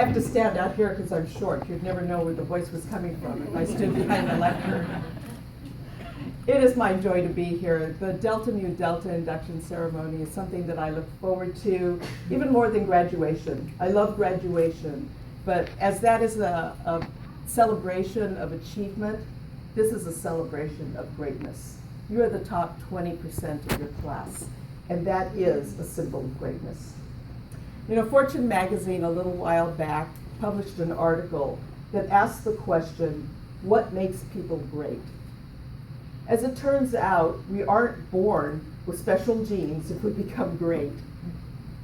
have to stand out here because I'm short. You'd never know where the voice was coming from if I stood behind the lectern. It is my joy to be here. The Delta Mu Delta induction ceremony is something that I look forward to, even more than graduation. I love graduation, but as that is a celebration of achievement, this is a celebration of greatness. You are the top 20% of your class, and that is a symbol of greatness. You know, Fortune magazine a little while back published an article that asked the question, what makes people great? As it turns out, we aren't born with special genes if we become great.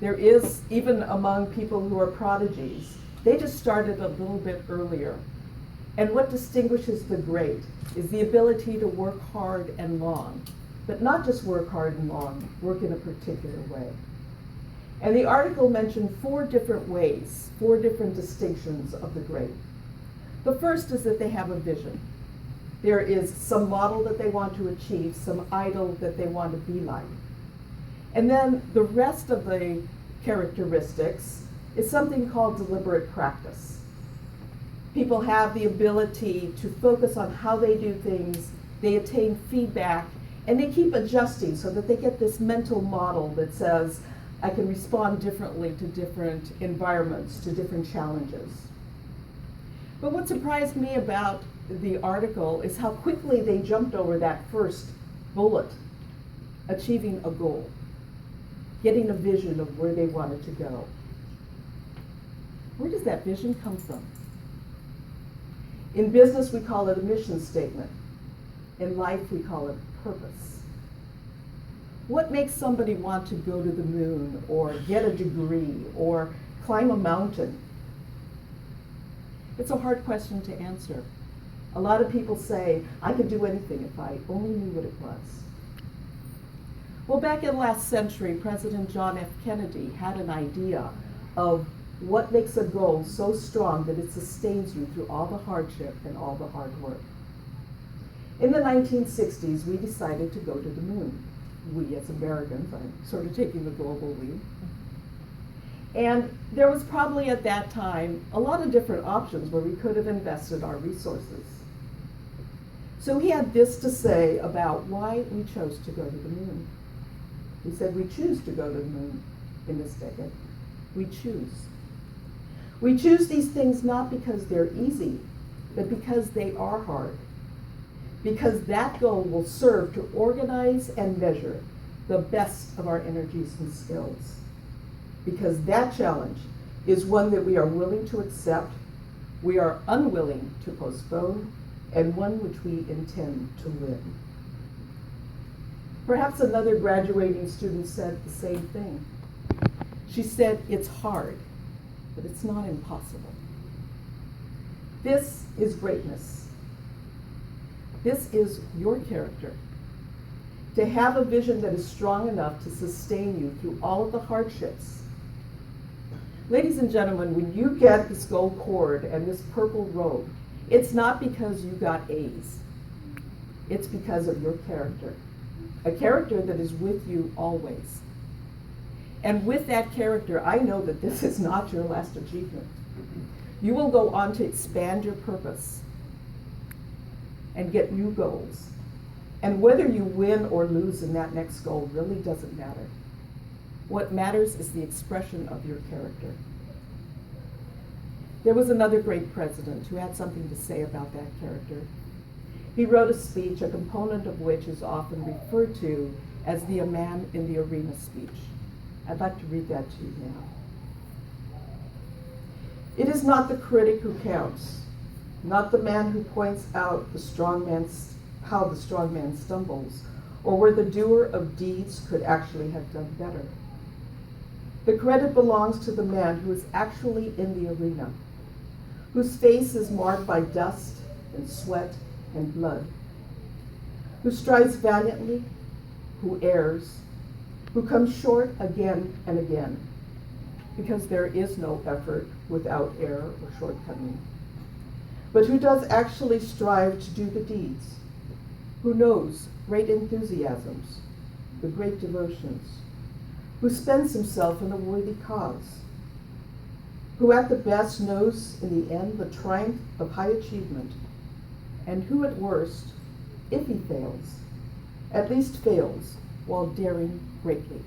There is, even among people who are prodigies, they just started a little bit earlier. And what distinguishes the great is the ability to work hard and long, but not just work hard and long, work in a particular way. And the article mentioned 4 different ways, 4 different distinctions of the great. The first is that they have a vision. There is some model that they want to achieve, some idol that they want to be like. And then the rest of the characteristics is something called deliberate practice. People have the ability to focus on how they do things, they attain feedback, and they keep adjusting so that they get this mental model that says, I can respond differently to different environments, to different challenges. But what surprised me about the article is how quickly they jumped over that first bullet, achieving a goal, getting a vision of where they wanted to go. Where does that vision come from? In business, we call it a mission statement. In life, we call it purpose. What makes somebody want to go to the moon or get a degree or climb a mountain? It's a hard question to answer. A lot of people say, I could do anything if I only knew what it was. Well, back in last century, President John F. Kennedy had an idea of what makes a goal so strong that it sustains you through all the hardship and all the hard work. In the 1960s, we decided to go to the moon. We as Americans, I'm sort of taking the global lead. And there was probably at that time a lot of different options where we could have invested our resources. So he had this to say about why we chose to go to the moon. He said, we choose to go to the moon in this decade. We choose. We choose these things not because they're easy, but because they are hard. Because that goal will serve to organize and measure the best of our energies and skills. Because that challenge is one that we are willing to accept, we are unwilling to postpone, and one which we intend to win. Perhaps another graduating student said the same thing. She said, it's hard, but it's not impossible. This is greatness. This is your character. To have a vision that is strong enough to sustain you through all of the hardships. Ladies and gentlemen, when you get this gold cord and this purple robe, it's not because you got A's. It's because of your character. A character that is with you always. And with that character, I know that this is not your last achievement. You will go on to expand your purpose and get new goals. And whether you win or lose in that next goal really doesn't matter. What matters is the expression of your character. There was another great president who had something to say about that character. He wrote a speech, a component of which is often referred to as the "a man in the arena" speech. I'd like to read that to you now. It is not the critic who counts, not the man who points out how the strong man stumbles, or where the doer of deeds could actually have done better. The credit belongs to the man who is actually in the arena, whose face is marked by dust and sweat and blood, who strives valiantly, who errs, who comes short again and again, because there is no effort without error or shortcoming, but who does actually strive to do the deeds, who knows great enthusiasms, the great devotions, who spends himself in a worthy cause, who at the best knows in the end the triumph of high achievement, and who at worst, if he fails, at least fails while daring greatly,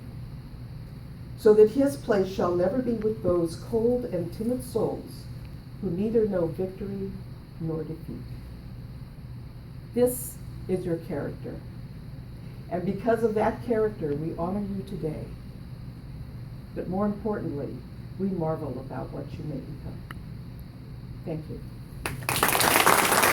so that his place shall never be with those cold and timid souls who neither know victory nor defeat. This is your character, and because of that character, we honor you today. But more importantly, we marvel about what you may become. Thank you.